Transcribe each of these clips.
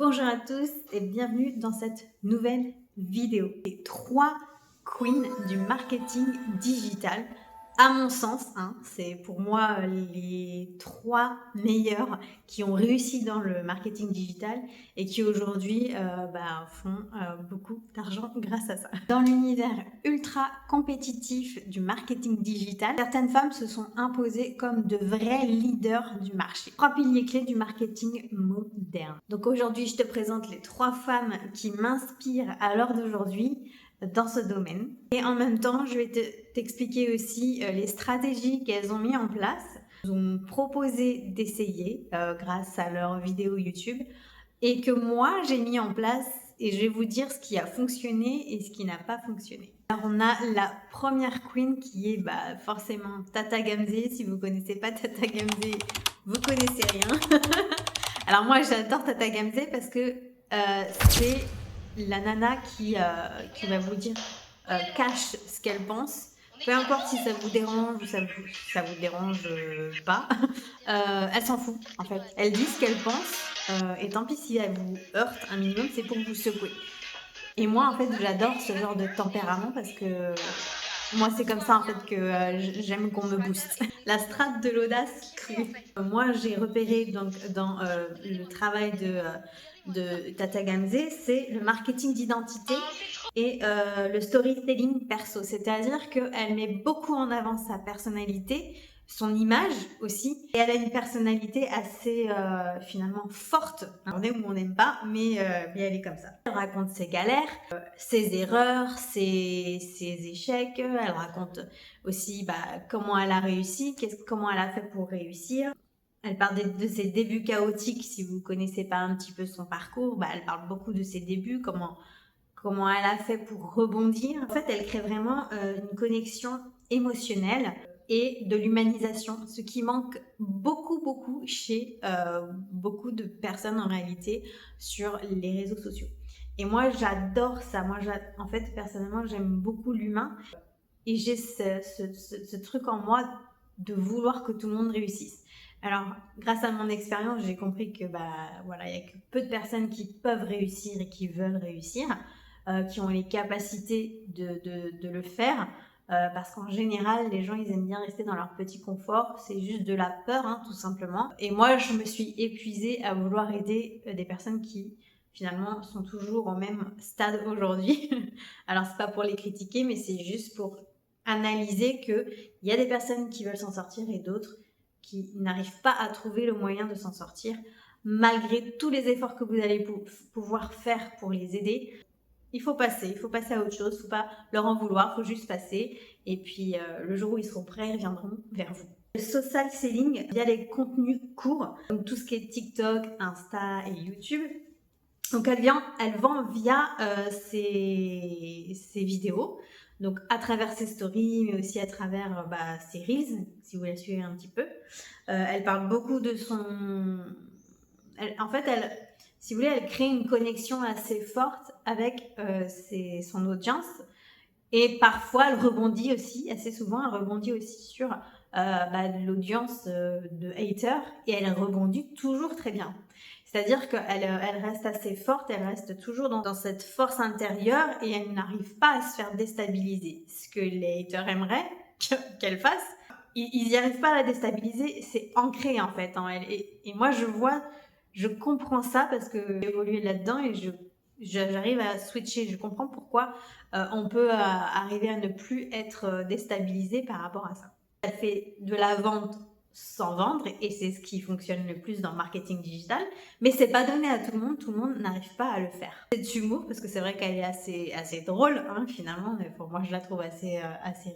Bonjour à tous et bienvenue dans cette nouvelle vidéo. Les 3 queens du marketing digital. À mon sens, c'est pour moi les 3 meilleures qui ont réussi dans le marketing digital et qui aujourd'hui font beaucoup d'argent grâce à ça. Dans l'univers ultra compétitif du marketing digital, certaines femmes se sont imposées comme de vrais leaders du marché. 3 piliers clés du marketing moderne. Donc aujourd'hui, je te présente les 3 femmes qui m'inspirent à l'heure d'aujourd'hui dans ce domaine. Et en même temps, je vais t'expliquer aussi les stratégies qu'elles ont mis en place. Elles ont proposé d'essayer grâce à leurs vidéos YouTube et que moi, j'ai mis en place et je vais vous dire ce qui a fonctionné et ce qui n'a pas fonctionné. Alors, on a la première queen qui est forcément Tata Gamze. Si vous ne connaissez pas Tata Gamze, vous connaissez rien. Alors moi, j'adore Tata Gamze parce que c'est la nana qui va vous dire cache ce qu'elle pense. Peu importe si ça vous dérange ou ça vous dérange pas, elle s'en fout en fait. Elle dit ce qu'elle pense et tant pis si elle vous heurte un minimum, c'est pour vous secouer. Et moi en fait j'adore ce genre de tempérament parce que moi c'est comme ça en fait que j'aime qu'on me booste. La strate de l'audace crue. Moi j'ai repéré donc dans le travail de Tata Gamze, c'est le marketing d'identité et le storytelling perso. C'est-à-dire qu'elle met beaucoup en avant sa personnalité, son image aussi, et elle a une personnalité assez finalement forte. On aime ou on n'aime pas, mais elle est comme ça. Elle raconte ses galères, ses erreurs, ses échecs. Elle raconte aussi comment elle a réussi, comment elle a fait pour réussir. Elle parle de ses débuts chaotiques. Si vous connaissez pas un petit peu son parcours, elle parle beaucoup de ses débuts, comment elle a fait pour rebondir. En fait, elle crée vraiment une connexion émotionnelle et de l'humanisation, ce qui manque beaucoup chez beaucoup de personnes en réalité sur les réseaux sociaux. Et moi, j'adore ça. En fait, personnellement, j'aime beaucoup l'humain et j'ai ce truc en moi de vouloir que tout le monde réussisse. Alors, grâce à mon expérience, j'ai compris que il y a que peu de personnes qui peuvent réussir et qui veulent réussir, qui ont les capacités de le faire. Parce qu'en général, les gens, ils aiment bien rester dans leur petit confort. C'est juste de la peur, tout simplement. Et moi, je me suis épuisée à vouloir aider des personnes qui, finalement, sont toujours au même stade aujourd'hui. Alors, c'est pas pour les critiquer, mais c'est juste pour analyser qu'il y a des personnes qui veulent s'en sortir et d'autres qui n'arrivent pas à trouver le moyen de s'en sortir, malgré tous les efforts que vous allez pouvoir faire pour les aider. Il faut passer à autre chose, il ne faut pas leur en vouloir, il faut juste passer. Et puis, le jour où ils seront prêts, ils viendront vers vous. Le social selling via les contenus courts, donc tout ce qui est TikTok, Insta et YouTube. Donc, elle vend via ses vidéos, donc à travers ses stories, mais aussi à travers ses reels, si vous la suivez un petit peu. Elle parle beaucoup de son... si vous voulez, elle crée une connexion assez forte avec son audience. Et parfois, elle rebondit aussi, assez souvent, elle rebondit aussi sur l'audience de haters et elle rebondit toujours très bien. C'est-à-dire qu'elle reste assez forte, elle reste toujours dans cette force intérieure et elle n'arrive pas à se faire déstabiliser. Ce que les haters aimeraient qu'elle fasse, ils n'y arrivent pas à la déstabiliser, c'est ancré en fait en elle. Et moi, je comprends ça parce que j'ai évolué là-dedans et j'arrive à switcher. Je comprends pourquoi on peut arriver à ne plus être déstabilisé par rapport à ça. Elle fait de la vente sans vendre et c'est ce qui fonctionne le plus dans le marketing digital, mais c'est pas donné à tout le monde n'arrive pas à le faire. C'est humour parce que c'est vrai qu'elle est assez drôle finalement, mais pour moi je la trouve assez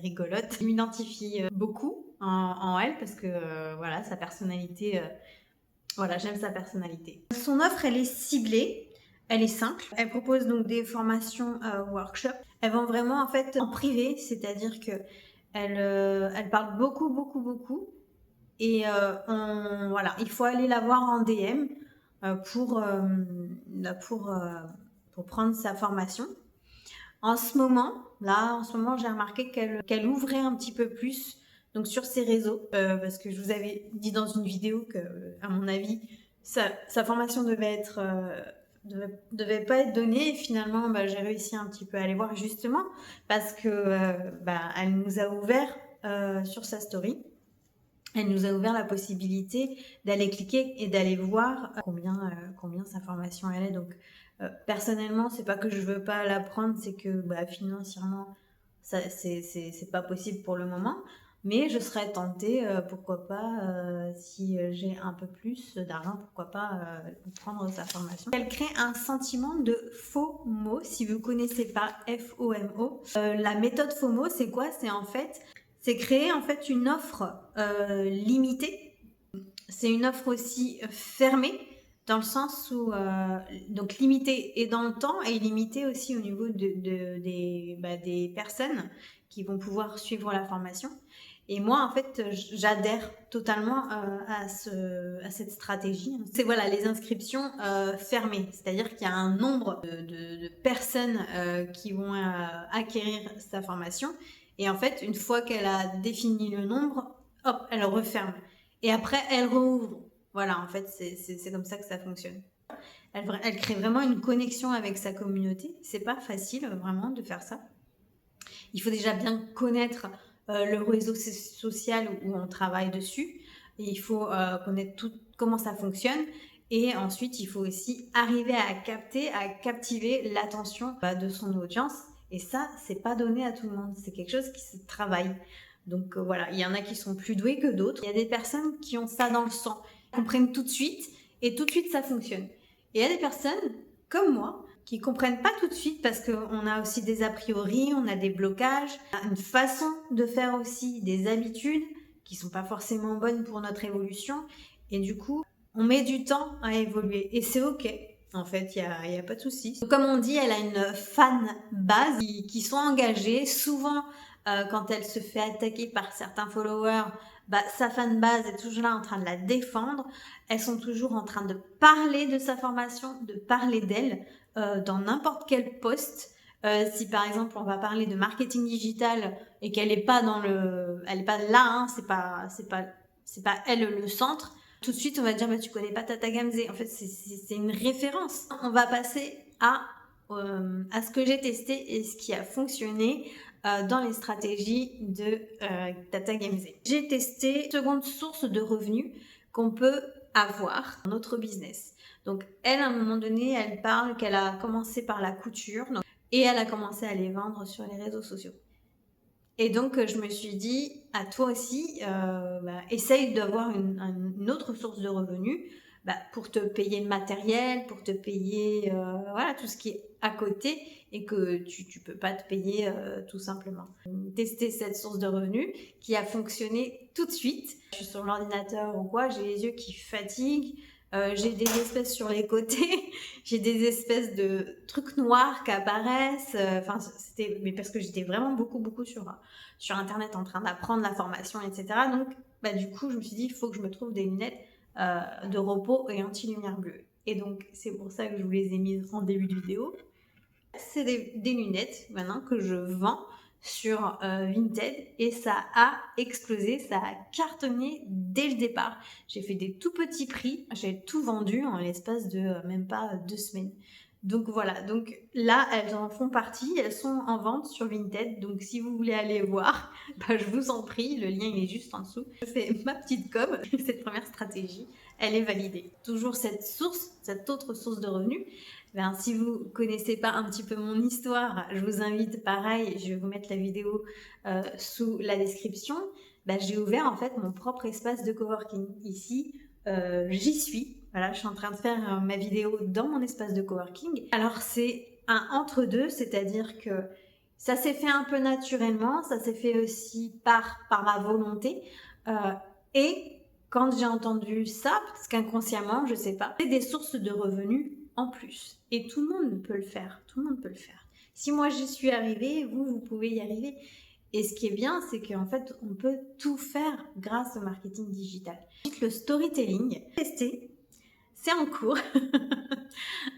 rigolote. Je m'identifie beaucoup en elle parce que sa personnalité, j'aime sa personnalité. Son offre elle est ciblée. Elle est simple. Elle propose donc des formations workshops. Elle vend vraiment en fait en privé, c'est-à-dire que elle parle beaucoup. Et il faut aller la voir en DM pour prendre sa formation. En ce moment, j'ai remarqué qu'elle ouvrait un petit peu plus donc sur ses réseaux parce que je vous avais dit dans une vidéo que, à mon avis, sa formation devait être devait pas être donné. Et finalement, j'ai réussi un petit peu à les voir justement parce que elle nous a ouvert sur sa story. Elle nous a ouvert la possibilité d'aller cliquer et d'aller voir combien sa formation elle est. Donc personnellement, c'est pas que je veux pas la prendre, c'est que financièrement, ça c'est pas possible pour le moment. Mais je serais tentée, pourquoi pas, si j'ai un peu plus d'argent, pourquoi pas prendre sa formation. Elle crée un sentiment de FOMO, si vous connaissez pas FOMO. La méthode FOMO, c'est quoi? C'est créer en fait une offre limitée. C'est une offre aussi fermée dans le sens où donc limitée et dans le temps et limitée aussi au niveau des personnes qui vont pouvoir suivre la formation. Et moi, en fait, j'adhère totalement à cette stratégie. C'est les inscriptions fermées, c'est-à-dire qu'il y a un nombre de personnes qui vont acquérir sa formation. Et en fait, une fois qu'elle a défini le nombre, hop, elle referme. Et après, elle rouvre. Voilà, en fait, c'est comme ça que ça fonctionne. Elle crée vraiment une connexion avec sa communauté. C'est pas facile, vraiment, de faire ça. Il faut déjà bien connaître le réseau social où on travaille dessus. Et il faut connaître comment ça fonctionne. Et ensuite, il faut aussi arriver à captiver l'attention de son audience. Et ça, c'est pas donné à tout le monde. C'est quelque chose qui se travaille. Donc voilà, il y en a qui sont plus doués que d'autres. Il y a des personnes qui ont ça dans le sang, qui comprennent tout de suite et tout de suite ça fonctionne. Et il y a des personnes comme moi qui comprennent pas tout de suite parce qu'on a aussi des a priori, on a des blocages, une façon de faire aussi, des habitudes qui sont pas forcément bonnes pour notre évolution. Et du coup, on met du temps à évoluer et c'est ok. En fait, il y a pas de souci. Comme on dit, elle a une fan base qui sont engagés. Souvent, quand elle se fait attaquer par certains followers, sa fan base est toujours là en train de la défendre. Elles sont toujours en train de parler de sa formation, de parler d'elle dans n'importe quel post. Si par exemple on va parler de marketing digital et qu'elle est pas elle est pas là, hein, c'est pas elle le centre. Tout de suite, on va dire, tu connais pas Tata Gamze. En fait, c'est une référence. On va passer à ce que j'ai testé et ce qui a fonctionné dans les stratégies de Tata Gamze. J'ai testé une seconde source de revenus qu'on peut avoir dans notre business. Donc, elle, à un moment donné, elle parle qu'elle a commencé par la couture et elle a commencé à les vendre sur les réseaux sociaux. Et donc, je me suis dit, à toi aussi, essaye d'avoir une autre source de revenus pour te payer le matériel, pour te payer tout ce qui est à côté et que tu peux pas te payer tout simplement. Tester cette source de revenus qui a fonctionné tout de suite. Je suis sur l'ordinateur ou quoi, j'ai les yeux qui fatiguent. J'ai des espèces sur les côtés, j'ai des espèces de trucs noirs qui apparaissent. Mais parce que j'étais vraiment beaucoup sur Internet en train d'apprendre la formation, etc. Donc, du coup, je me suis dit, il faut que je me trouve des lunettes de repos et anti-lumière bleue. Et donc, c'est pour ça que je vous les ai mises en début de vidéo. C'est des lunettes maintenant que je vends sur Vinted et ça a explosé, ça a cartonné dès le départ. J'ai fait des tout petits prix, j'ai tout vendu en l'espace de même pas 2 semaines. Donc voilà, donc là elles en font partie, elles sont en vente sur Vinted, donc si vous voulez aller voir, je vous en prie, le lien il est juste en dessous. Je fais ma petite com, cette première stratégie, elle est validée. Toujours cette autre source de revenus. Si vous connaissez pas un petit peu mon histoire, je vous invite, pareil, je vais vous mettre la vidéo sous la description. J'ai ouvert en fait mon propre espace de coworking. Ici, j'y suis. Voilà, je suis en train de faire ma vidéo dans mon espace de coworking. Alors c'est un entre-deux, c'est-à-dire que ça s'est fait un peu naturellement, ça s'est fait aussi par ma volonté. Et quand j'ai entendu ça, parce qu'inconsciemment, je sais pas, c'est des sources de revenus en plus. Et tout le monde peut le faire. Tout le monde peut le faire. Si moi j'y suis arrivée, vous pouvez y arriver. Et ce qui est bien, c'est qu'en fait, on peut tout faire grâce au marketing digital. Le storytelling, testé, c'est en cours.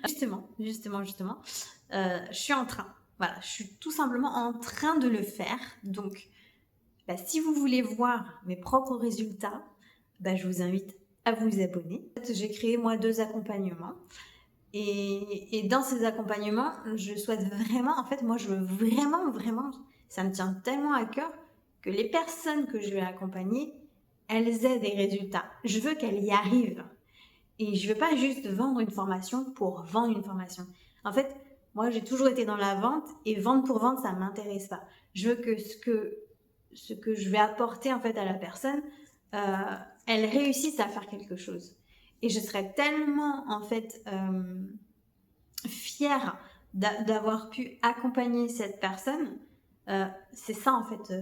justement. Je suis en train. Voilà, je suis tout simplement en train de le faire. Donc, si vous voulez voir mes propres résultats, je vous invite à vous abonner. J'ai créé moi 2 accompagnements. Et dans ces accompagnements, je souhaite vraiment, en fait, moi, je veux vraiment, ça me tient tellement à cœur que les personnes que je vais accompagner, elles aient des résultats. Je veux qu'elles y arrivent. Et je veux pas juste vendre une formation pour vendre une formation. En fait, moi, j'ai toujours été dans la vente et vendre pour vendre, ça m'intéresse pas. Je veux que ce que je vais apporter en fait à la personne, elle réussisse à faire quelque chose. Et je serais tellement en fait fière d'avoir pu accompagner cette personne. C'est ça en fait,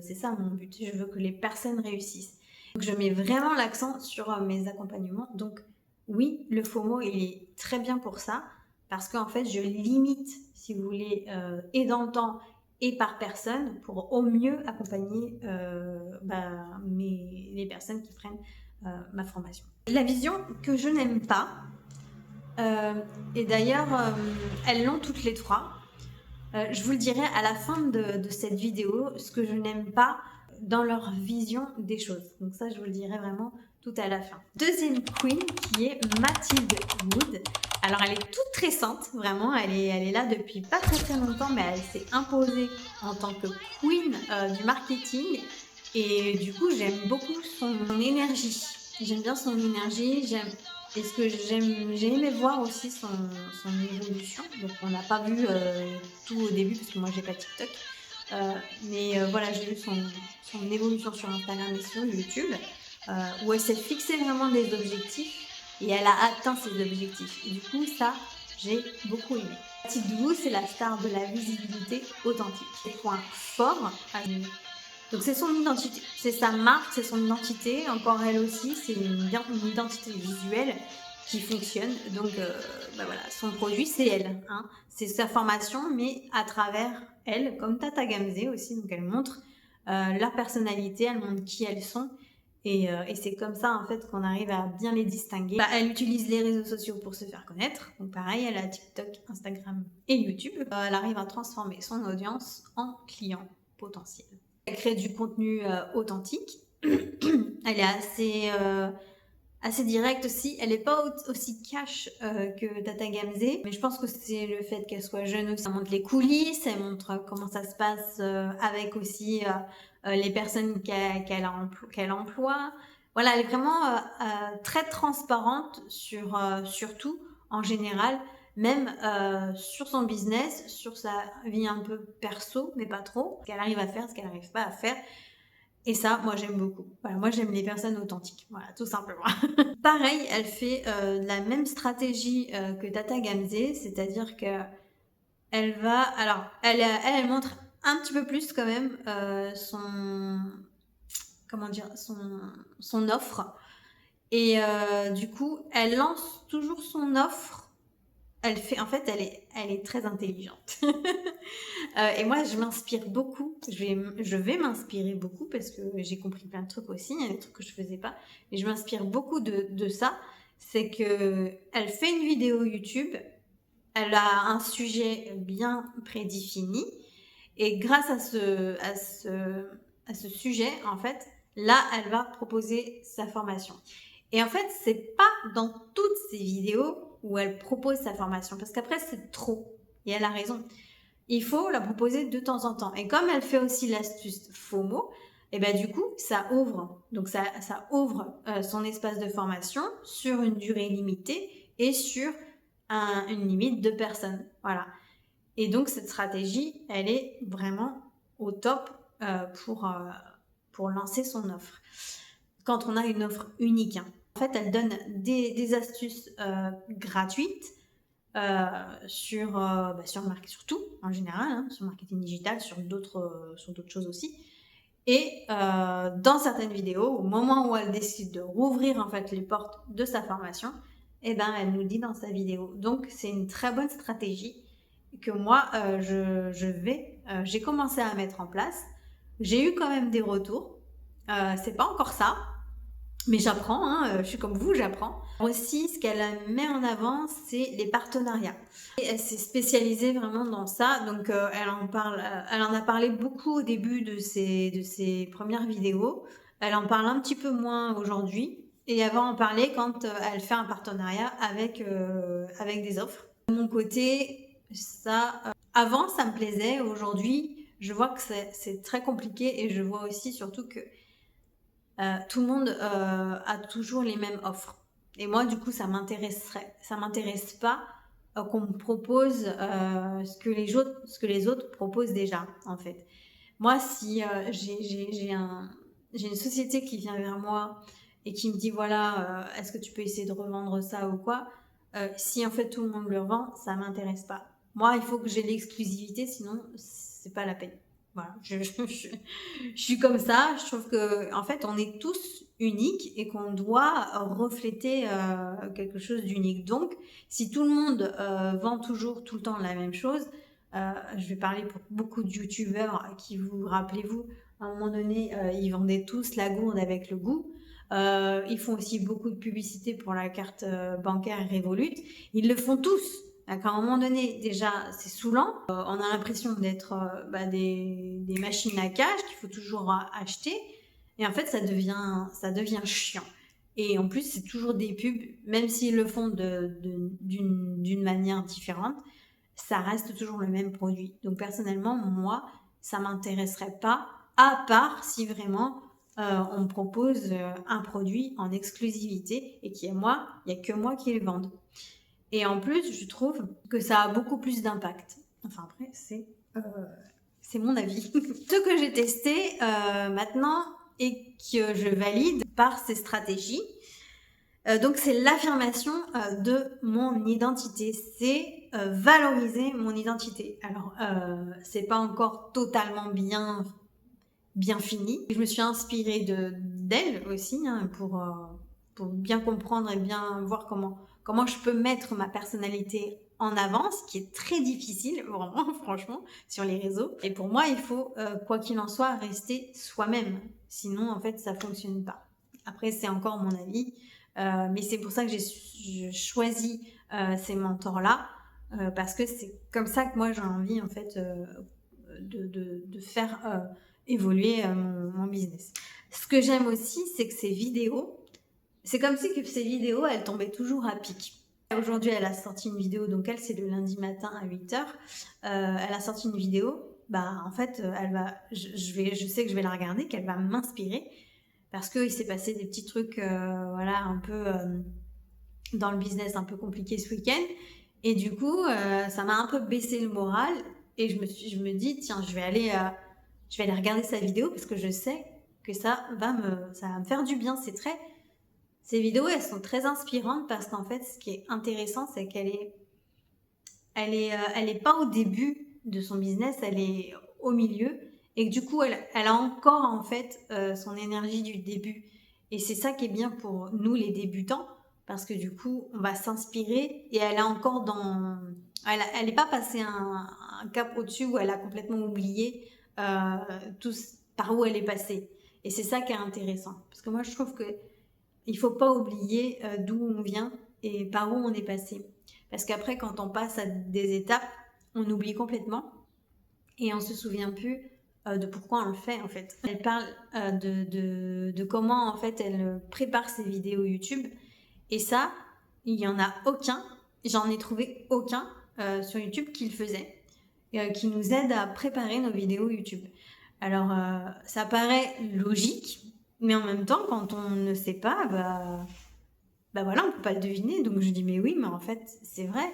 c'est ça mon but. Je veux que les personnes réussissent. Donc je mets vraiment l'accent sur mes accompagnements. Donc oui, le FOMO il est très bien pour ça parce qu'en fait je limite, si vous voulez, et dans le temps et par personne pour au mieux accompagner les personnes qui prennent ma formation. La vision que je n'aime pas, et d'ailleurs elles l'ont toutes les trois, je vous le dirai à la fin de cette vidéo, ce que je n'aime pas dans leur vision des choses. Donc ça, je vous le dirai vraiment tout à la fin. Deuxième queen qui est Mathilde Wood. Alors elle est toute récente, vraiment, elle est là depuis pas très longtemps, mais elle s'est imposée en tant que queen du marketing. Et du coup, j'aime beaucoup son énergie. J'aime bien son énergie, et ce que j'ai aimé voir aussi son évolution. Donc on n'a pas vu tout au début parce que moi j'ai pas TikTok. Voilà, j'ai vu son évolution sur Instagram et sur YouTube, où elle s'est fixé vraiment des objectifs et elle a atteint ses objectifs. Et du coup, ça, j'ai beaucoup aimé. Mathilde Wood, c'est la star de la visibilité authentique. Point fort. Donc c'est son identité, c'est sa marque, c'est son identité. Encore elle aussi, c'est une identité visuelle qui fonctionne. Donc voilà, son produit c'est elle, hein. C'est sa formation, mais à travers elle, comme Tata Gamze aussi. Donc elle montre leur personnalité, elle montre qui elles sont. Et c'est comme ça en fait qu'on arrive à bien les distinguer. Elle utilise les réseaux sociaux pour se faire connaître. Donc pareil, elle a TikTok, Instagram et YouTube. Elle arrive à transformer son audience en client potentiel. Elle crée du contenu authentique. Elle est assez directe aussi. Elle n'est pas aussi cash que Tata Gamze, mais je pense que c'est le fait qu'elle soit jeune aussi. Elle montre les coulisses, elle montre comment ça se passe avec aussi les personnes qu'elle emploie. Voilà, elle est vraiment très transparente sur tout en général, même sur son business, sur sa vie un peu perso, mais pas trop. Ce qu'elle arrive à faire, ce qu'elle n'arrive pas à faire. Et ça, moi, j'aime beaucoup. Voilà, moi, j'aime les personnes authentiques. Voilà, tout simplement. Pareil, elle fait la même stratégie que Tata Gamze, c'est-à-dire que elle va... Alors, elle montre un petit peu plus quand même son offre. Et du coup, elle lance toujours son offre. Elle est très intelligente. Et moi, je m'inspire beaucoup. Je vais m'inspirer beaucoup parce que j'ai compris plein de trucs aussi. Il y a des trucs que je faisais pas. Mais je m'inspire beaucoup de ça. C'est que elle fait une vidéo YouTube. Elle a un sujet bien prédéfini. Et grâce à ce sujet, en fait, là, elle va proposer sa formation. Et en fait, c'est pas dans toutes ces vidéos où elle propose sa formation. Parce qu'après, c'est trop. Et elle a raison. Il faut la proposer de temps en temps. Et comme elle fait aussi l'astuce FOMO, et ben du coup, ça ouvre. Donc ça ouvre son espace de formation sur une durée limitée et sur une limite de personnes. Voilà. Et donc cette stratégie, elle est vraiment au top pour lancer son offre. Quand on a une offre unique, hein. En fait, elle donne des astuces gratuites sur tout en général, hein, sur le marketing digital, sur d'autres choses aussi. Et dans certaines vidéos, au moment où elle décide de rouvrir en fait les portes de sa formation, eh ben elle nous dit dans sa vidéo. Donc c'est une très bonne stratégie que moi j'ai commencé à mettre en place. J'ai eu quand même des retours. C'est pas encore ça, mais j'apprends, hein, je suis comme vous, j'apprends. Aussi, ce qu'elle met en avant, c'est les partenariats. Et elle s'est spécialisée vraiment dans ça, donc elle en a parlé beaucoup au début de ses premières vidéos. Elle en parle un petit peu moins aujourd'hui, et elle va en parler quand elle fait un partenariat avec des offres. De mon côté, ça, avant, ça me plaisait. Aujourd'hui, je vois que c'est très compliqué et je vois aussi surtout que tout le monde a toujours les mêmes offres. Et moi, du coup, ça m'intéresse pas qu'on me propose ce que les autres proposent déjà, en fait. Moi, si j'ai une société qui vient vers moi et qui me dit voilà, est-ce que tu peux essayer de revendre ça ou quoi, si en fait tout le monde le revend, ça m'intéresse pas. Moi, il faut que j'ai l'exclusivité, sinon c'est pas la peine. Voilà, je suis comme ça. Je trouve que en fait, on est tous uniques et qu'on doit refléter quelque chose d'unique. Donc, si tout le monde vend toujours tout le temps la même chose, je vais parler pour beaucoup de youtubeurs qui, vous rappelez-vous, à un moment donné, ils vendaient tous la gourde avec le goût. Ils font aussi beaucoup de publicité pour la carte bancaire Revolut. Ils le font tous. À un moment donné, déjà, c'est saoulant. On a l'impression d'être des machines à cash qu'il faut toujours acheter. Et en fait, ça devient chiant. Et en plus, c'est toujours des pubs, même s'ils le font d'une manière différente, ça reste toujours le même produit. Donc personnellement, moi, ça m'intéresserait pas, à part si vraiment on me propose un produit en exclusivité et il y a que moi qui le vende. Et en plus, je trouve que ça a beaucoup plus d'impact. Enfin après, c'est mon avis. Ce que j'ai testé maintenant et que je valide par ces stratégies, donc c'est l'affirmation de mon identité, c'est valoriser mon identité. Alors c'est pas encore totalement bien fini. Je me suis inspirée d'elle aussi pour bien comprendre et bien voir comment je peux mettre ma personnalité en avant, ce qui est très difficile, vraiment, franchement, sur les réseaux. Et pour moi, il faut, quoi qu'il en soit, rester soi-même. Sinon, en fait, ça fonctionne pas. Après, c'est encore mon avis. Mais c'est pour ça que j'ai choisi ces mentors-là, parce que c'est comme ça que moi j'ai envie en fait de faire évoluer mon business. Ce que j'aime aussi, c'est que ces vidéos, c'est comme si que ces vidéos, elles tombaient toujours à pic. Aujourd'hui, elle a sorti une vidéo, donc elle, c'est le lundi matin à 8h. Elle a sorti une vidéo, en fait, je sais que je vais la regarder, qu'elle va m'inspirer, parce qu'il s'est passé des petits trucs, voilà, un peu dans le business, un peu compliqué ce week-end. Et du coup, ça m'a un peu baissé le moral, et je me dis, tiens, je vais aller regarder sa vidéo, parce que je sais que ça va me faire du bien. Ces vidéos, elles sont très inspirantes, parce qu'en fait, ce qui est intéressant, c'est elle est pas au début de son business, elle est au milieu, et que du coup, elle a encore en fait son énergie du début. Et c'est ça qui est bien pour nous les débutants, parce que du coup, on va s'inspirer, et elle a encore elle n'est pas passée un cap au-dessus où elle a complètement oublié tout par où elle est passée. Et c'est ça qui est intéressant, parce que moi, je trouve que il faut pas oublier d'où on vient et par où on est passé. Parce qu'après, quand on passe à des étapes, on oublie complètement et on se souvient plus de pourquoi on le fait en fait. Elle parle de comment en fait elle prépare ses vidéos YouTube, et ça, il y en a aucun, j'en ai trouvé aucun sur YouTube qui le faisait, qui nous aide à préparer nos vidéos YouTube. Alors ça paraît logique, mais en même temps, quand on ne sait pas, voilà, on peut pas le deviner. Donc je dis mais oui, mais en fait c'est vrai.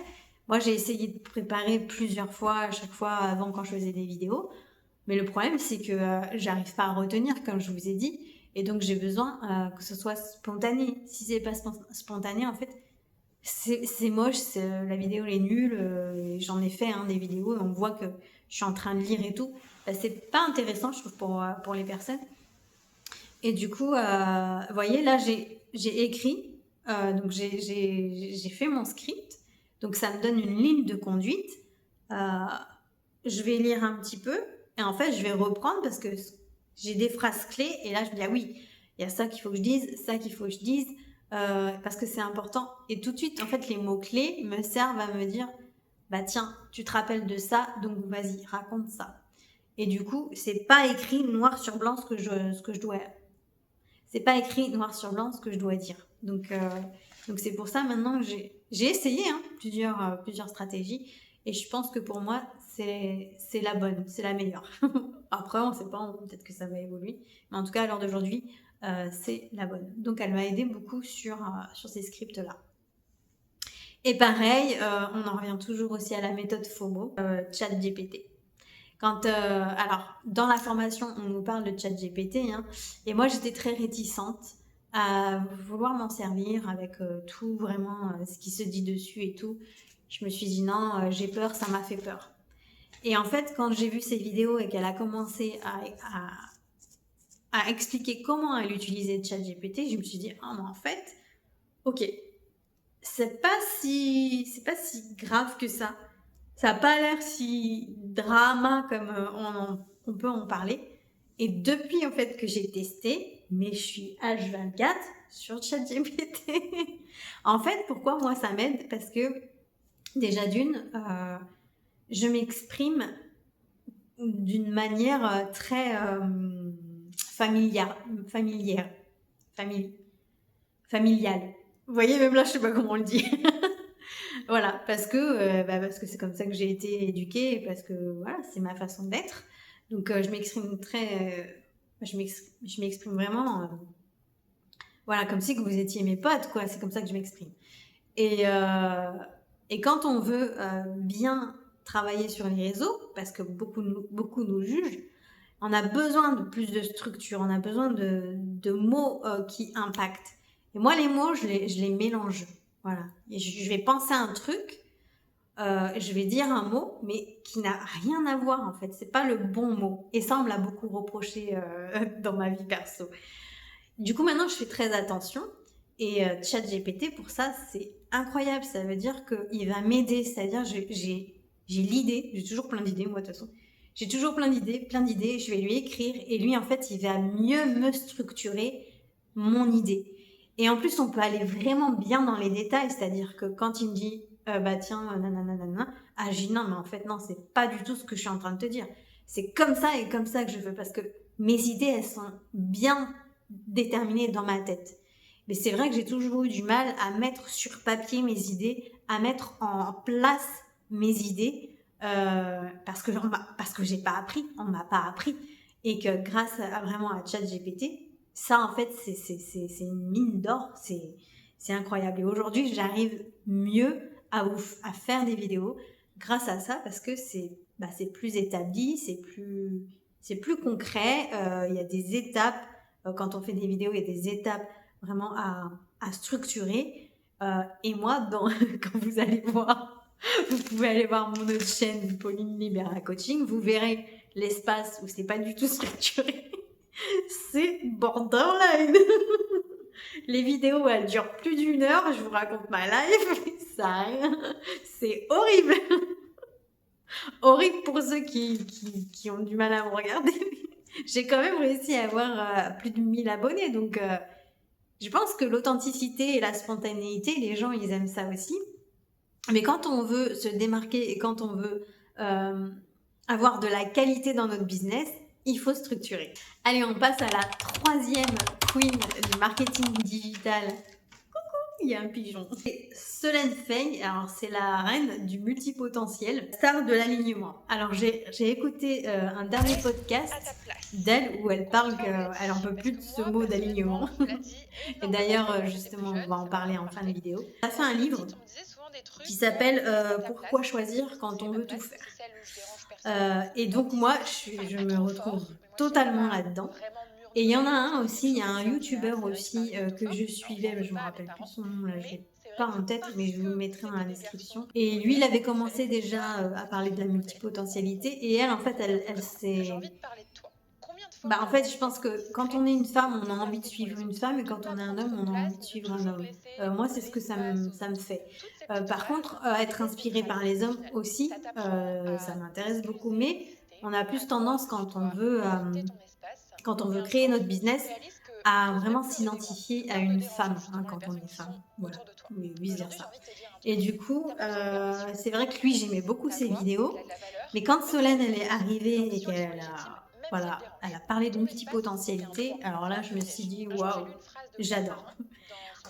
Moi j'ai essayé de préparer plusieurs fois, à chaque fois avant quand je faisais des vidéos, mais le problème c'est que j'arrive pas à retenir comme je vous ai dit, et donc j'ai besoin que ce soit spontané. Si c'est pas spontané, en fait c'est moche, la vidéo est nulle. J'en ai fait des vidéos et on voit que je suis en train de lire et tout. C'est pas intéressant, je trouve, pour les personnes. Et du coup, vous voyez, là, j'ai écrit, donc j'ai fait mon script. Donc, ça me donne une ligne de conduite. Euh, je vais lire un petit peu et en fait, je vais reprendre parce que j'ai des phrases clés. Et là, je me dis, ah oui, il y a ça qu'il faut que je dise, ça qu'il faut que je dise, parce que c'est important. Et tout de suite, en fait, les mots-clés me servent à me dire, bah tiens, tu te rappelles de ça, donc vas-y, raconte ça. Et du coup, c'est pas écrit noir sur blanc ce que je dois c'est pas écrit noir sur blanc ce que je dois dire. Donc c'est pour ça maintenant que j'ai essayé plusieurs stratégies et je pense que pour moi c'est la bonne, c'est la meilleure. Après on sait pas, peut-être que ça va évoluer, mais en tout cas à l'heure d'aujourd'hui c'est la bonne. Donc elle m'a aidé beaucoup sur ces scripts là. Et pareil, on en revient toujours aussi à la méthode FOMO, ChatGPT. Alors, dans la formation, on nous parle de ChatGPT, hein, et moi, j'étais très réticente à vouloir m'en servir avec tout vraiment ce qui se dit dessus et tout. Je me suis dit non, j'ai peur, ça m'a fait peur. Et en fait, quand j'ai vu ces vidéos et qu'elle a commencé à expliquer comment elle utilisait ChatGPT, je me suis dit, ah, mais en fait, ok, c'est pas si grave que ça. Ça n'a pas l'air si drama comme on peut en parler. Et depuis en fait que j'ai testé, mais je suis H24 sur ChatGPT. En fait, pourquoi moi ça m'aide? Parce que déjà je m'exprime d'une manière très familiale. Vous voyez, même là, je sais pas comment on le dit. Voilà, parce que c'est comme ça que j'ai été éduquée, et parce que voilà, c'est ma façon d'être. Donc je m'exprime vraiment, voilà, comme si que vous étiez mes potes, quoi. C'est comme ça que je m'exprime. Et quand on veut bien travailler sur les réseaux, parce que beaucoup nous jugent, on a besoin de plus de structure, on a besoin de mots qui impactent. Et moi, les mots, je les mélange. Voilà. Et je vais penser à un truc, je vais dire un mot, mais qui n'a rien à voir en fait. C'est pas le bon mot. Et ça, on me l'a beaucoup reproché dans ma vie perso. Du coup, maintenant, je fais très attention. Et ChatGPT, pour ça, c'est incroyable. Ça veut dire qu'il va m'aider. C'est-à-dire, j'ai l'idée. J'ai toujours plein d'idées, moi, de toute façon. J'ai toujours plein d'idées. Je vais lui écrire. Et lui, en fait, il va mieux me structurer mon idée. Et en plus, on peut aller vraiment bien dans les détails. C'est-à-dire que quand il me dit, bah tiens, nanana, ah, je dis non, mais en fait, non, c'est pas du tout ce que je suis en train de te dire. C'est comme ça et comme ça que je veux. Parce que mes idées, elles sont bien déterminées dans ma tête. Mais c'est vrai que j'ai toujours eu du mal à mettre sur papier mes idées, à mettre en place mes idées, parce que j'ai pas appris, on m'a pas appris, et que grâce vraiment à ChatGPT, ça en fait c'est une mine d'or, c'est incroyable. Et aujourd'hui, j'arrive mieux à faire des vidéos grâce à ça, parce que c'est plus établi, c'est plus concret. Il y a des étapes quand on fait des vidéos, il y a des étapes vraiment à structurer. Et moi, quand vous allez voir, vous pouvez aller voir mon autre chaîne, Pauline Libera Coaching, vous verrez l'espace où c'est pas du tout structuré. C'est borderline. Les vidéos, elles durent plus d'1 heure, je vous raconte ma life, ça, c'est horrible. Horrible pour ceux qui ont du mal à me regarder. J'ai quand même réussi à avoir plus de 1000 abonnés, donc je pense que l'authenticité et la spontanéité, les gens, ils aiment ça aussi. Mais quand on veut se démarquer et quand on veut avoir de la qualité dans notre business, il faut structurer. Allez, on passe à la 3e queen du marketing digital. Coucou, il y a un pigeon. C'est Solène Feng. Alors, c'est la reine du multipotentiel, star de l'alignement. Alors, j'ai écouté un dernier podcast d'elle où elle parle qu'elle en peut plus de ce mot d'alignement. Et d'ailleurs, justement, on va en parler en fin de vidéo. Elle a fait un livre qui s'appelle Pourquoi choisir quand on veut tout faire. Et donc moi, je me retrouve totalement là-dedans. Et il y en a un aussi, il y a un YouTuber aussi que je suivais, mais je me rappelle plus son nom, là, je l'ai pas en tête, mais je vous le mettrai dans la description. Et lui, il avait commencé déjà à parler de la multipotentialité, et elle, en fait, elle s'est... en fait, je pense que quand on est une femme, on a envie de suivre une femme, et quand on est un homme, on a envie de suivre un homme. Moi, c'est ce que ça me fait. Par contre, être inspiré par les hommes aussi, ça m'intéresse beaucoup, mais on a plus tendance quand on veut créer notre business à vraiment s'identifier à une femme quand on est femme. Voilà, oui, vice-versa. Et du coup, c'est vrai que lui, j'aimais beaucoup ses vidéos, mais quand Solène, elle est arrivée et qu'elle a Voilà, elle a parlé de multipotentialité. Alors là, je me suis dit, waouh, j'adore.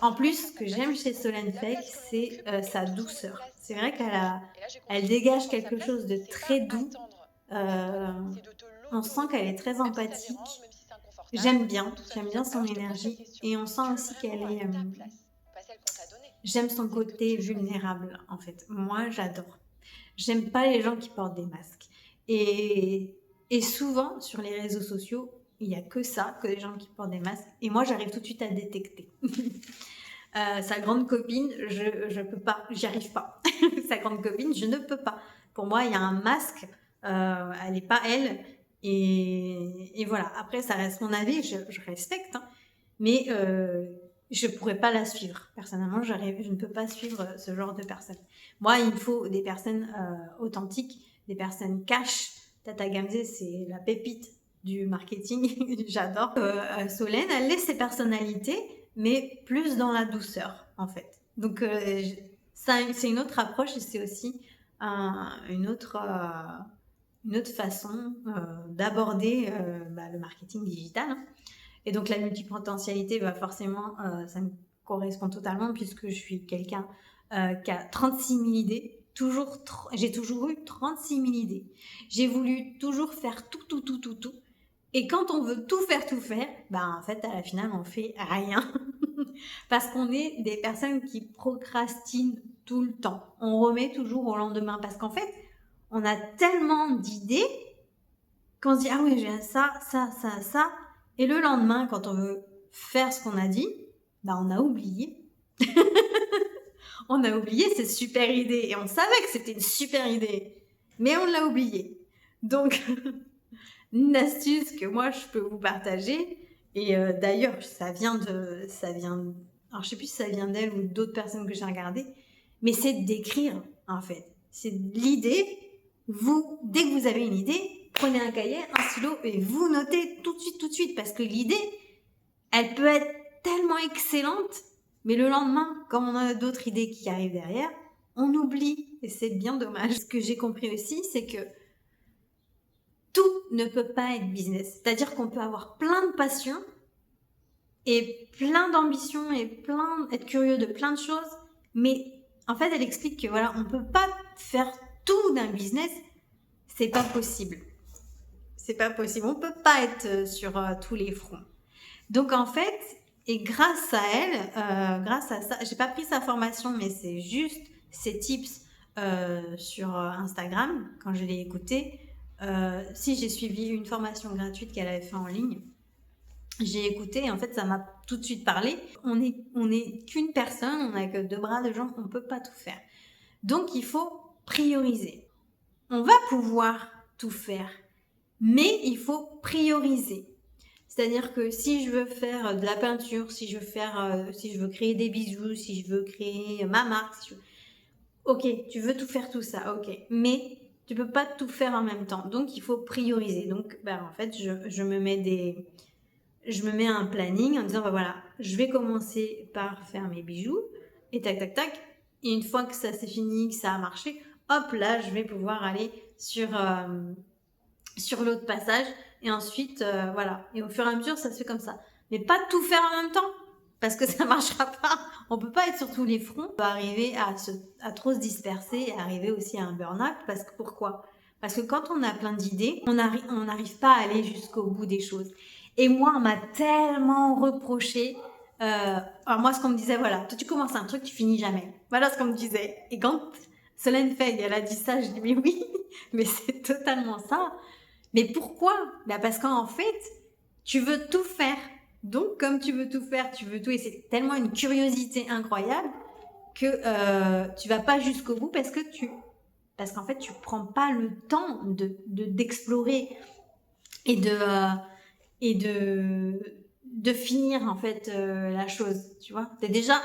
En plus, ce que j'aime chez Solène Fake, c'est sa douceur. C'est vrai elle dégage quelque chose de très doux. Euh, on sent qu'elle est très empathique. J'aime bien son énergie. Et on sent aussi qu'elle est... j'aime son côté vulnérable, en fait. Moi, j'adore. J'aime pas les gens qui portent des masques. Et, et souvent, sur les réseaux sociaux, il n'y a que ça, que les gens qui portent des masques. Et moi, j'arrive tout de suite à détecter. Sa grande copine, je peux pas, j'y arrive pas. Sa grande copine, je ne peux pas. Pour moi, il y a un masque, elle n'est pas elle. Et voilà. Après, ça reste mon avis, je respecte. Hein, mais je pourrais pas la suivre. Personnellement, je ne peux pas suivre ce genre de personnes. Moi, il me faut des personnes authentiques, des personnes cash. Tata Gamze, c'est la pépite du marketing. J'adore. Solène, elle laisse ses personnalités, mais plus dans la douceur, en fait. Donc, ça, c'est une autre approche et c'est aussi une autre façon d'aborder le marketing digital. Hein. Et donc la multipotentialité, forcément, ça me correspond totalement puisque je suis quelqu'un qui a 36 000 idées. J'ai toujours eu 36 000 idées. J'ai voulu toujours faire tout. Et quand on veut tout faire, en fait, à la finale, on fait rien. Parce qu'on est des personnes qui procrastinent tout le temps. On remet toujours au lendemain. Parce qu'en fait, on a tellement d'idées qu'on se dit, ah oui, j'ai ça. Et le lendemain, quand on veut faire ce qu'on a dit, on a oublié. On a oublié cette super idée. Et on savait que c'était une super idée. Mais on l'a oublié. Donc, une astuce que moi, je peux vous partager. Et d'ailleurs, alors je sais plus si ça vient d'elle ou d'autres personnes que j'ai regardées. Mais c'est d'écrire, en fait. C'est l'idée. Dès que vous avez une idée, prenez un cahier, un stylo et vous notez tout de suite parce que l'idée, elle peut être tellement excellente, mais le lendemain, comme on a d'autres idées qui arrivent derrière, on oublie et c'est bien dommage. Ce que j'ai compris aussi, c'est que tout ne peut pas être business. C'est-à-dire qu'on peut avoir plein de passions et plein d'ambitions et être curieux de plein de choses, mais en fait, elle explique que voilà, on peut pas faire tout d'un business, c'est pas possible. C'est pas possible. On peut pas être sur tous les fronts. Donc en fait, et grâce à elle, grâce à ça, j'ai pas pris sa formation, mais c'est juste ses tips sur Instagram quand je l'ai écouté. Si j'ai suivi une formation gratuite qu'elle avait fait en ligne, j'ai écouté et en fait ça m'a tout de suite parlé. On est qu'une personne, on n'a que 2 bras, 2 jambes, on peut pas tout faire. Donc il faut prioriser. On va pouvoir tout faire, mais il faut prioriser. C'est-à-dire que si je veux faire de la peinture, si je veux créer des bijoux, si je veux créer ma marque, ok, tu veux tout faire tout ça, ok, mais tu peux pas tout faire en même temps. Donc il faut prioriser. Donc en fait, je me mets un planning en disant voilà, je vais commencer par faire mes bijoux et tac. Et une fois que ça c'est fini, que ça a marché, hop là, je vais pouvoir aller sur l'autre passage et ensuite voilà, et au fur et à mesure ça se fait comme ça, mais pas tout faire en même temps parce que ça marchera pas. On peut pas être sur tous les fronts. On peut arriver à trop se disperser et arriver aussi à un burn-out. Pourquoi ? Parce que quand on a plein d'idées, on n'arrive pas à aller jusqu'au bout des choses. Et moi, on m'a tellement reproché. Alors moi, ce qu'on me disait, voilà, toi tu commences un truc, tu finis jamais. Voilà ce qu'on me disait. Et quand Solène Fake, elle a dit ça, je dis mais oui, mais c'est totalement ça. Mais pourquoi ? Parce qu'en fait, tu veux tout faire. Donc, comme tu veux tout faire, tu veux tout, et c'est tellement une curiosité incroyable que tu vas pas jusqu'au bout parce qu'en fait, tu prends pas le temps d'explorer et de finir en fait la chose, tu vois. T'as déjà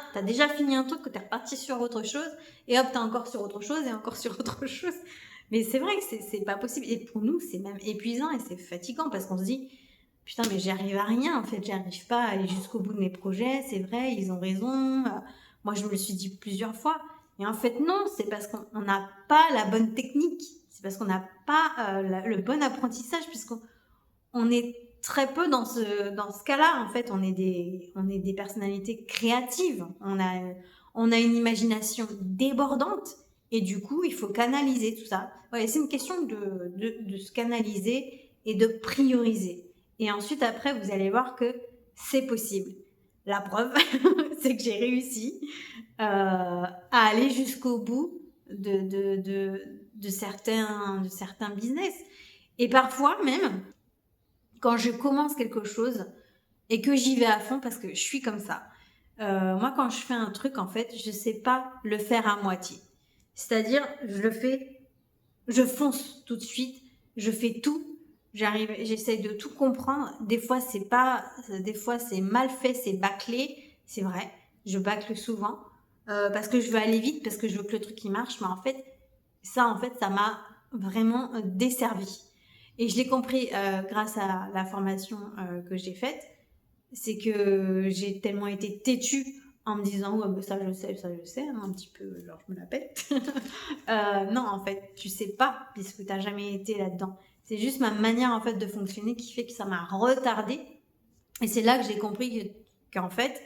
fini un truc, que t'es reparti sur autre chose, et hop, t'es encore sur autre chose et encore sur autre chose. Mais c'est vrai que c'est pas possible. Et pour nous, c'est même épuisant et c'est fatigant parce qu'on se dit putain, mais j'y arrive à rien en fait. J'arrive pas à aller jusqu'au bout de mes projets. C'est vrai, ils ont raison. Moi, je me le suis dit plusieurs fois. Et en fait, non, c'est parce qu'on n'a pas la bonne technique. C'est parce qu'on n'a pas le bon apprentissage puisqu'on on est très peu dans ce cas-là. En fait, on est des personnalités créatives. On a une imagination débordante. Et du coup, il faut canaliser tout ça. Ouais, c'est une question de se canaliser et de prioriser. Et ensuite, après, vous allez voir que c'est possible. La preuve, c'est que j'ai réussi à aller jusqu'au bout de certains business. Et parfois même, quand je commence quelque chose et que j'y vais à fond parce que je suis comme ça. Moi, quand je fais un truc, en fait, je sais pas le faire à moitié. C'est-à-dire, je fonce tout de suite, je fais tout, j'essaye de tout comprendre. Des fois, c'est mal fait, c'est bâclé, c'est vrai. Je bâcle souvent parce que je veux aller vite, parce que je veux que le truc il marche. Mais en fait, ça m'a vraiment desservi. Et je l'ai compris grâce à la formation que j'ai faite. C'est que j'ai tellement été têtue en me disant ouais, bah, ça je sais, hein, un petit peu, genre je me la pète. Non, en fait, tu sais pas, puisque t'as jamais été là-dedans. C'est juste ma manière en fait de fonctionner qui fait que ça m'a retardée. Et c'est là que j'ai compris qu'en fait,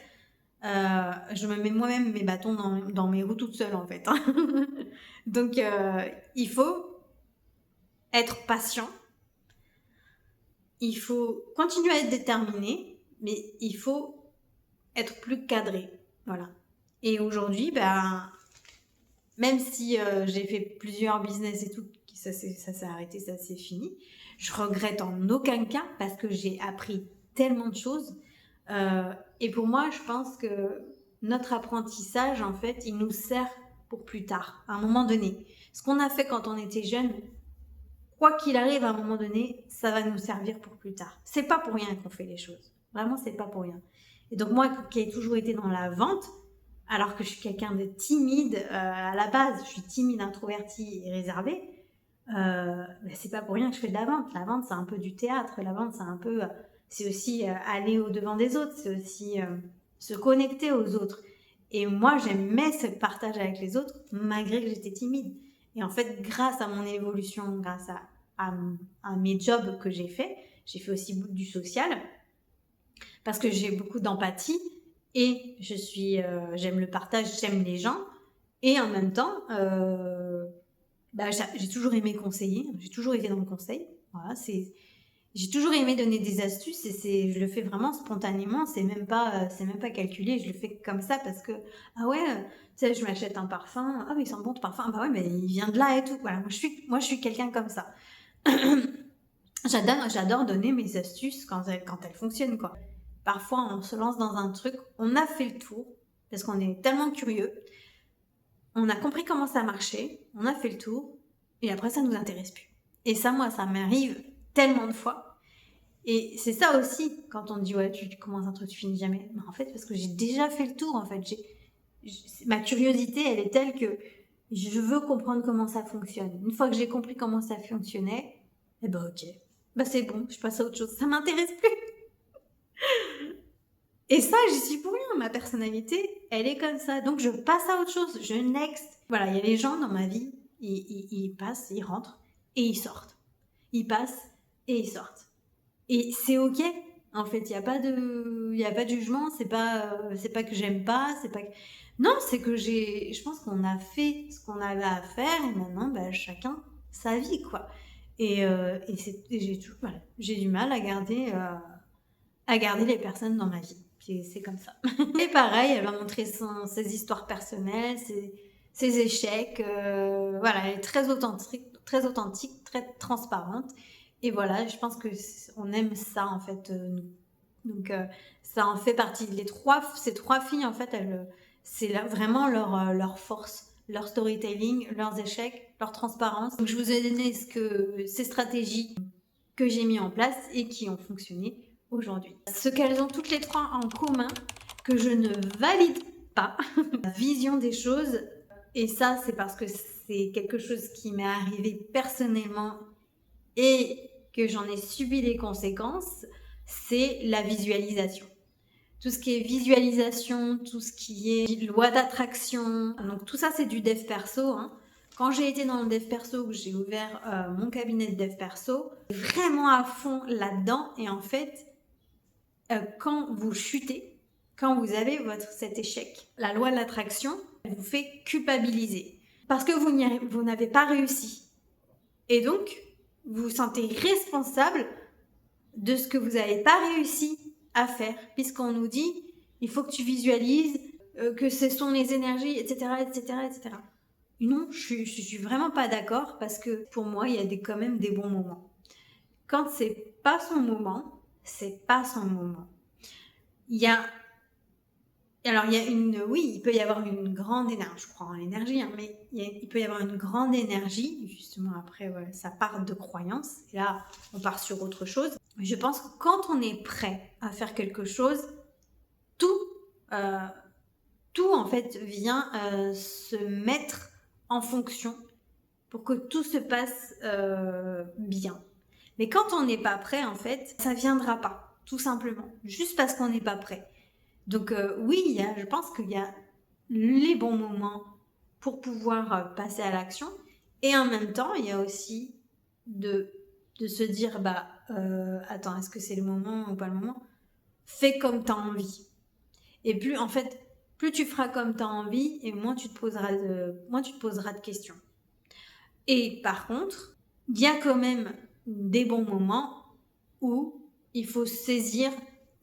je me mets moi-même mes bâtons dans mes roues toute seule en fait. Hein. Donc, il faut être patient. Il faut continuer à être déterminé, mais il faut être plus cadré. Voilà. Et aujourd'hui, ben, même si j'ai fait plusieurs business et tout, ça s'est arrêté, ça c'est fini, je regrette en aucun cas parce que j'ai appris tellement de choses. Et pour moi, je pense que notre apprentissage, en fait, il nous sert pour plus tard, à un moment donné. Ce qu'on a fait quand on était jeune, quoi qu'il arrive, à un moment donné, ça va nous servir pour plus tard. C'est pas pour rien qu'on fait les choses. Vraiment, c'est pas pour rien. Et donc moi, qui ai toujours été dans la vente, alors que je suis quelqu'un de timide à la base, je suis timide, introvertie et réservée, ben c'est pas pour rien que je fais de la vente. La vente, c'est un peu du théâtre. La vente, c'est aussi aller au devant des autres, c'est aussi se connecter aux autres. Et moi, j'aimais ce partage avec les autres, malgré que j'étais timide. Et en fait, grâce à mon évolution, grâce à mes jobs que j'ai fait aussi du social, parce que j'ai beaucoup d'empathie et j'aime le partage, j'aime les gens. Et en même temps, j'ai toujours aimé conseiller, j'ai toujours été dans le conseil. Voilà, j'ai toujours aimé donner des astuces et je le fais vraiment spontanément, c'est même pas calculé, je le fais comme ça parce que, ah ouais, tu sais, je m'achète un parfum, ah mais il sent bon ton parfum, ah bah ouais, mais il vient de là et tout, voilà, moi je suis quelqu'un comme ça. J'adore donner mes astuces quand elles fonctionnent, quoi. Parfois, on se lance dans un truc, on a fait le tour, parce qu'on est tellement curieux, on a compris comment ça marchait, on a fait le tour, et après ça nous intéresse plus. Et ça, moi, ça m'arrive tellement de fois. Et c'est ça aussi, quand on dit, ouais, tu commences un truc, tu finis jamais. Mais en fait, parce que j'ai déjà fait le tour, en fait. Ma curiosité, elle est telle que je veux comprendre comment ça fonctionne. Une fois que j'ai compris comment ça fonctionnait, eh ben, ok. Bah, c'est bon, je passe à autre chose. Ça m'intéresse plus. Et ça, j'y suis pour rien. Ma personnalité, elle est comme ça. Donc, je passe à autre chose. Je next. Voilà, il y a les gens dans ma vie, ils passent, ils rentrent et ils sortent. Ils passent et ils sortent. Et c'est ok. En fait, il y a pas de jugement. C'est pas que j'aime pas. C'est pas que... Non, c'est que je pense qu'on a fait ce qu'on avait à faire et maintenant, bah, chacun sa vie, quoi. J'ai du mal à garder les personnes dans ma vie. Puis c'est comme ça. Et pareil, elle va montrer ses histoires personnelles, ses échecs. Voilà, elle est très authentique, très transparente. Et voilà, je pense que on aime ça en fait, nous. Donc ça en fait partie. Ces trois filles en fait, c'est vraiment leur force, leur storytelling, leurs échecs, leur transparence. Donc je vous ai donné ces stratégies que j'ai mis en place et qui ont fonctionné aujourd'hui. Ce qu'elles ont toutes les trois en commun, que je ne valide pas, la vision des choses. Et ça, c'est parce que c'est quelque chose qui m'est arrivé personnellement et que j'en ai subi les conséquences, c'est la visualisation. Tout ce qui est visualisation, tout ce qui est loi d'attraction, donc tout ça c'est du dev perso. Hein. Quand j'ai été dans le dev perso, que j'ai ouvert mon cabinet de dev perso, vraiment à fond là-dedans. Et en fait, quand vous chutez, quand vous avez cet échec, la loi de l'attraction, elle vous fait culpabiliser. Parce que vous n'avez pas réussi. Et donc, vous vous sentez responsable de ce que vous n'avez pas réussi à faire. Puisqu'on nous dit, il faut que tu visualises, que ce sont les énergies, etc., etc., etc. Non, je suis vraiment pas d'accord parce que pour moi, il y a quand même des bons moments. Quand c'est pas son moment, c'est pas son moment. Oui, il peut y avoir une grande énergie, je crois en l'énergie, hein, mais il peut y avoir une grande énergie, justement après, voilà, ça part de croyances, et là, on part sur autre chose. Je pense que quand on est prêt à faire quelque chose, tout en fait vient se mettre en fonction pour que tout se passe bien. Mais quand on n'est pas prêt, en fait, ça viendra pas, tout simplement, juste parce qu'on n'est pas prêt. Donc oui, je pense qu'il y a les bons moments pour pouvoir passer à l'action. Et en même temps, il y a aussi de se dire, attends, est-ce que c'est le moment ou pas le moment? Fais comme tu as envie. Et plus tu feras comme tu as envie, et moins tu te poseras de questions. Et par contre, il y a quand même des bons moments où il faut saisir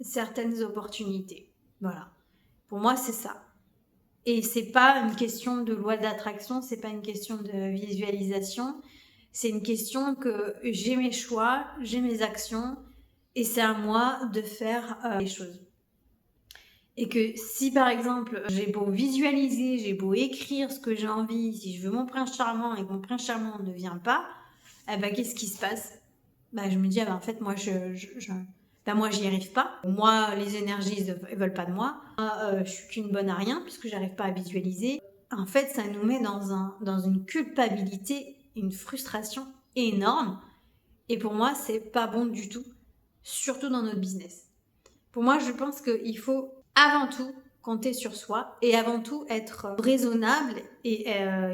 certaines opportunités. Voilà. Pour moi, c'est ça. Et c'est pas une question de loi d'attraction, c'est pas une question de visualisation. C'est une question que j'ai mes choix, j'ai mes actions, et c'est à moi de faire les choses. Et que si par exemple, j'ai beau visualiser, j'ai beau écrire ce que j'ai envie, si je veux mon prince charmant et que mon prince charmant ne vient pas, qu'est-ce qui se passe? Je me dis, en fait, moi, moi, j'y arrive pas. Moi, les énergies, elles veulent pas de moi. Je suis qu'une bonne à rien puisque j'arrive pas à visualiser. En fait, ça nous met dans une culpabilité, une frustration énorme. Et pour moi, c'est pas bon du tout, surtout dans notre business. Pour moi, je pense qu'il faut avant tout compter sur soi et avant tout être raisonnable et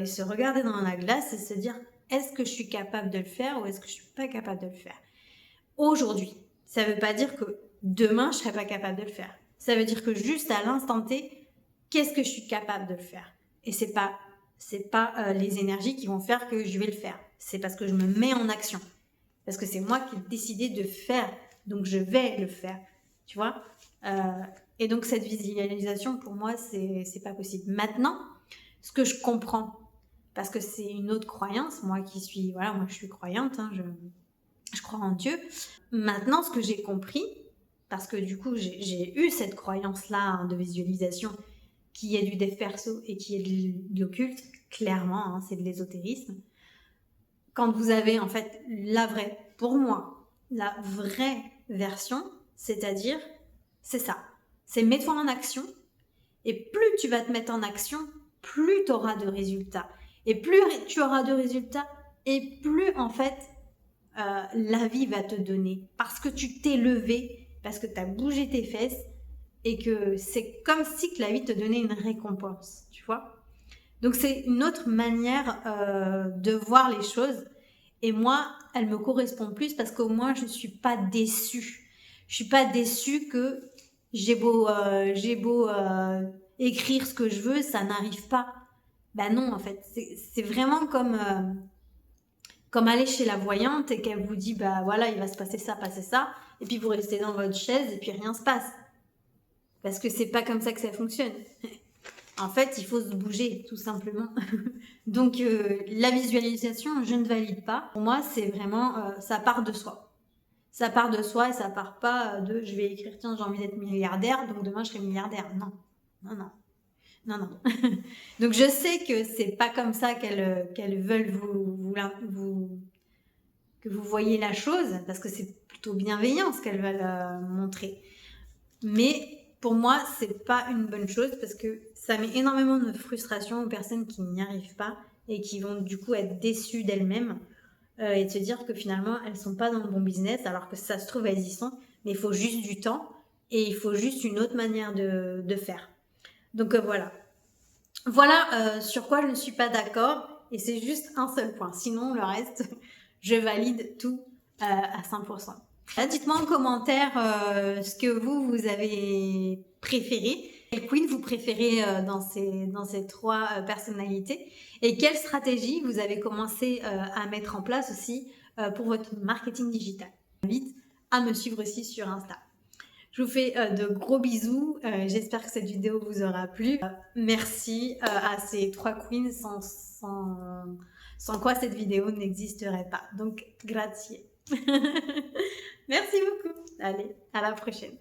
se regarder dans la glace et se dire, est-ce que je suis capable de le faire ou est-ce que je suis pas capable de le faire aujourd'hui? Ça veut pas dire que demain je serai pas capable de le faire. Ça veut dire que juste à l'instant T, qu'est-ce que je suis capable de le faire? Et c'est pas les énergies qui vont faire que je vais le faire. C'est parce que je me mets en action. Parce que c'est moi qui ai décidé de faire. Donc je vais le faire. Tu vois? Et donc cette visualisation, pour moi, c'est pas possible. Maintenant, ce que je comprends, parce que c'est une autre croyance, moi je suis croyante, hein, je crois en Dieu. Maintenant, ce que j'ai compris, parce que du coup, j'ai eu cette croyance-là hein, de visualisation, qui est du dev perso et qui est de l'occulte, clairement, hein, c'est de l'ésotérisme. Quand vous avez en fait pour moi, la vraie version, c'est-à-dire, c'est ça. C'est mets-toi en action, et plus tu vas te mettre en action, plus tu auras de résultats. Et plus tu auras de résultats, et plus en fait, la vie va te donner. Parce que tu t'es levé, parce que tu as bougé tes fesses, et que c'est comme si que la vie te donnait une récompense, tu vois. Donc c'est une autre manière de voir les choses. Et moi, elle me correspond plus parce qu'au moins, je ne suis pas déçue. Je suis pas déçue que j'ai beau écrire ce que je veux, ça n'arrive pas. Non, en fait, c'est vraiment comme aller chez la voyante et qu'elle vous dit, voilà, il va se passer ça, et puis vous restez dans votre chaise et puis rien se passe. Parce que c'est pas comme ça que ça fonctionne. En fait, il faut se bouger, tout simplement. Donc, la visualisation, je ne valide pas. Pour moi, c'est vraiment, ça part de soi. Ça part de soi et ça part pas de je vais écrire, tiens, j'ai envie d'être milliardaire, donc demain je serai milliardaire. Non, non, non. Non, non. Donc, je sais que c'est pas comme ça qu'elles veulent que vous voyez la chose, parce que c'est plutôt bienveillant ce qu'elles veulent montrer. Mais pour moi, c'est pas une bonne chose parce que ça met énormément de frustration aux personnes qui n'y arrivent pas et qui vont du coup être déçues d'elles-mêmes et de se dire que finalement elles sont pas dans le bon business alors que ça se trouve elles y sont, mais il faut juste du temps et il faut juste une autre manière de faire. Donc voilà sur quoi je ne suis pas d'accord et c'est juste un seul point. Sinon, le reste, je valide tout à 100%. Là, dites-moi en commentaire ce que vous avez préféré. Quelle queen vous préférez dans ces trois personnalités et quelle stratégie vous avez commencé à mettre en place aussi pour votre marketing digital. Je vous invite à me suivre aussi sur Insta. Je vous fais de gros bisous. J'espère que cette vidéo vous aura plu. Merci à ces trois queens sans quoi cette vidéo n'existerait pas. Donc, grazie. Merci beaucoup. Allez, à la prochaine.